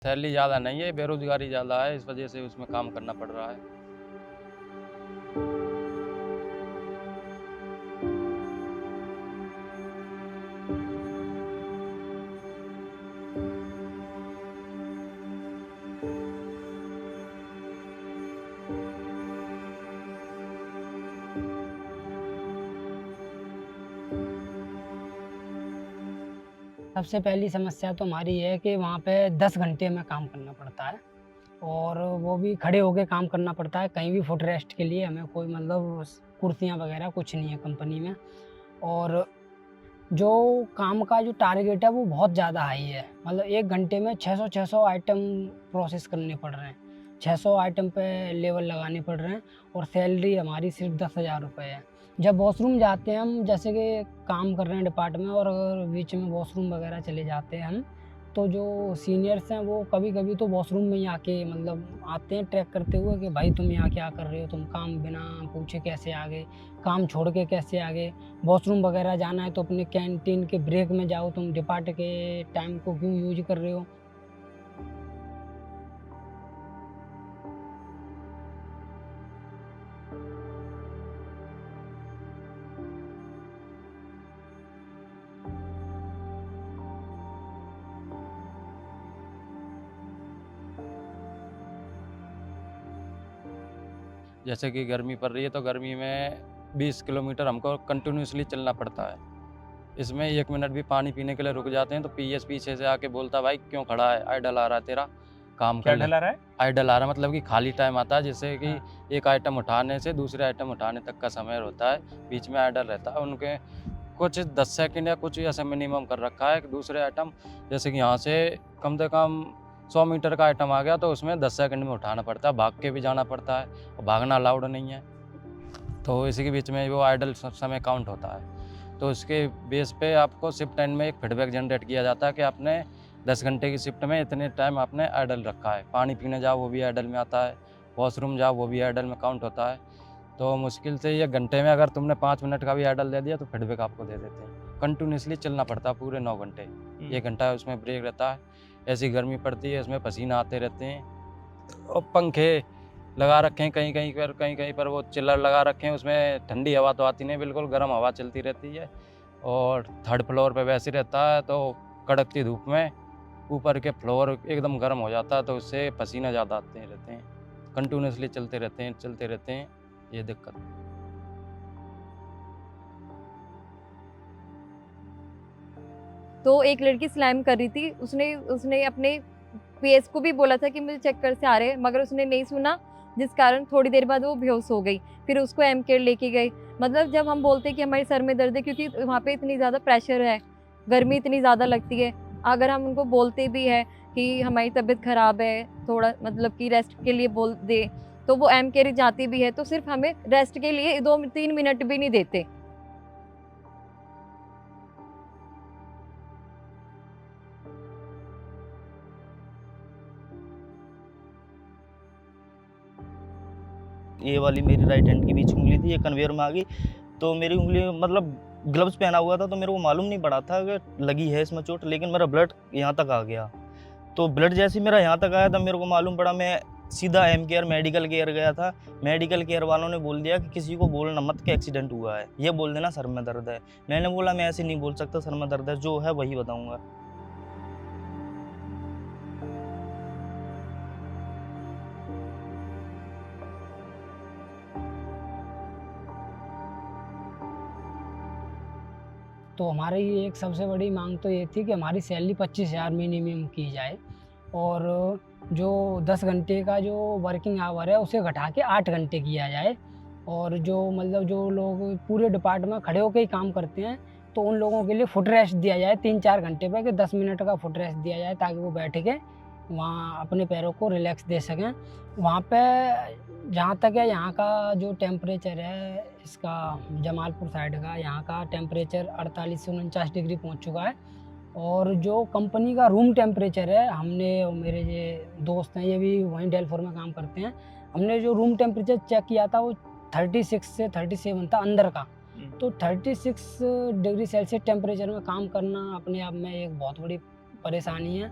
Salary ज़्यादा नहीं है, बेरोज़गारी ज़्यादा है, इस वजह से उसमें काम करना पड़ रहा है। सबसे पहली समस्या तो हमारी ये है कि वहाँ पे 10 घंटे हमें काम करना पड़ता है और वो भी खड़े होके काम करना पड़ता है। कहीं भी फुट रेस्ट के लिए हमें कोई मतलब कुर्सियाँ वगैरह कुछ नहीं है कंपनी में। और जो काम का जो टारगेट है वो बहुत ज़्यादा हाई है। मतलब 1 घंटे में 600 आइटम प्रोसेस करने पड़ रहे हैं। 600 आइटम पे लेबल लगाने पड़ रहे हैं और सैलरी हमारी सिर्फ़ 10,000 रुपए है। जब वॉशरूम जाते हैं हम, जैसे कि काम कर रहे हैं डिपार्ट में और अगर बीच में वॉशरूम वगैरह चले जाते हैं हम, तो जो सीनियर्स हैं वो कभी-कभी तो वॉशरूम में ही आके मतलब आते हैं ट्रैक करते हुए कि भाई तुम यहाँ क्या कर रहे हो? तुम काम बिना पूछे कैसे आ गए? काम छोड़ के कैसे आ गए? वॉशरूम वगैरह जाना है तो अपने कैंटीन के ब्रेक में जाओ, तुम डिपार्ट के टाइम को क्यों यूज़ कर रहे हो? जैसे कि गर्मी पड़ रही है, तो गर्मी में 20 किलोमीटर हमको कंटिन्यूअसली चलना पड़ता है। इसमें 1 मिनट भी पानी पीने के लिए रुक जाते हैं, तो पीएस पीछे से आके बोलता है, "भाई क्यों खड़ा है? आइडल आ रहा है तेरा, काम कर क्या ले।" डला रहा है? आइडल आ रहा है मतलब कि खाली टाइम आता है, जिससे कि हाँ। एक आइटम उठाने से दूसरे आइटम उठाने तक का समय होता है, बीच में आइडल रहता है। उनके कुछ 10 सेकंड या कुछ ऐसा मिनिमम कर रखा है कि दूसरे आइटम, जैसे कि यहाँ से कम से कम 100 मीटर का आइटम आ गया, तो उसमें 10 सेकंड में उठाना पड़ता है, भाग के भी जाना पड़ता है और भागना अलाउड नहीं है। तो इसी के बीच में वो आइडल समय काउंट होता है। तो उसके बेस पे आपको शिफ्ट एंड में एक फीडबैक जनरेट किया जाता है कि आपने 10 घंटे की शिफ्ट में इतने टाइम आपने आइडल रखा है। पानी पीने जाओ वो भी आइडल में आता है, वॉशरूम जाओ वो भी आइडल में काउंट होता है। तो मुश्किल से ये घंटे में अगर तुमने 5 मिनट का भी आइडल दे दिया तो फीडबैक आपको दे देते हैं। कंटिन्यूअसली चलना पड़ता है पूरे 9 घंटे। 1 घंटा उसमें ब्रेक रहता है। ऐसी गर्मी पड़ती है, इसमें पसीना आते रहते हैं और पंखे लगा रखे हैं कहीं-कहीं पर वो चिलर लगा रखे हैं, उसमें ठंडी हवा तो आती नहीं, बिल्कुल गर्म हवा चलती रहती है। और 3rd फ्लोर पे वैसे ही रहता है, तो कड़कती धूप में ऊपर के फ्लोर एकदम गर्म हो जाता है, तो उससे पसीना ज़्यादा आते रहते हैं। कंटिन्यूअसली चलते रहते हैं, ये दिक्कत है। तो एक लड़की स्लैम कर रही थी, उसने उसने अपने पीएस को भी बोला था कि मुझे चक्कर से आ रहे हैं, मगर उसने नहीं सुना, जिस कारण थोड़ी देर बाद वो बेहोश हो गई। फिर उसको एम केयर लेके गए। मतलब जब हम बोलते हैं कि हमारे सर में दर्द है, क्योंकि वहाँ पे इतनी ज़्यादा प्रेशर है, गर्मी इतनी ज़्यादा लगती है, अगर हम उनको बोलते भी हैं कि हमारी तबीयत ख़राब है, थोड़ा मतलब कि रेस्ट के लिए बोल दें, तो वो एम केयर जाती भी है, तो सिर्फ़ हमें रेस्ट के लिए 2-3 मिनट भी नहीं देते। ये वाली मेरी राइट हैंड की बीच उंगली थी, ये कन्वेयर में आ गई, तो मेरी उंगली मतलब ग्लव्स पहना हुआ था, तो मेरे को मालूम नहीं पड़ा था कि लगी है इसमें चोट, लेकिन मेरा ब्लड यहाँ तक आ गया। तो ब्लड जैसे ही मेरा यहाँ तक आया तब मेरे को मालूम पड़ा, मैं सीधा एम केयर मेडिकल केयर गया था। मेडिकल केयर वालों ने बोल दिया कि किसी को बोलना मत कि एक्सीडेंट हुआ है, ये बोल देना सर में दर्द है। मैंने बोला मैं ऐसे नहीं बोल सकता, सर में दर्द है, जो है वही बताऊँगा। तो हमारी एक सबसे बड़ी माँग तो ये थी कि हमारी सैलरी 25,000 मिनिमम की जाए और जो 10 घंटे का जो वर्किंग आवर है उसे घटा के 8 घंटे किया जाए। और जो मतलब जो लोग पूरे डिपार्ट में खड़े होके ही काम करते हैं, तो उन लोगों के लिए फुट रेस्ट दिया जाए 3-4 घंटे पे, कि 10 मिनट का फुट रेस्ट दिया जाए ताकि वो बैठ के वहाँ अपने पैरों को रिलैक्स दे सकें। वहाँ पे जहाँ तक है यहाँ का जो टेम्परेचर है इसका, जमालपुर साइड का, यहाँ का टेम्परेचर 48 से 49 डिग्री पहुँच चुका है। और जो कंपनी का रूम टेम्परेचर है, हमने और मेरे ये दोस्त हैं, ये भी वहीं डेलफोर में काम करते हैं, हमने जो रूम टेम्परेचर चेक किया था वो 36 से 37 था अंदर का। तो 36 डिग्री सेल्सियस टेम्परेचर में काम करना अपने आप में एक बहुत बड़ी परेशानी है।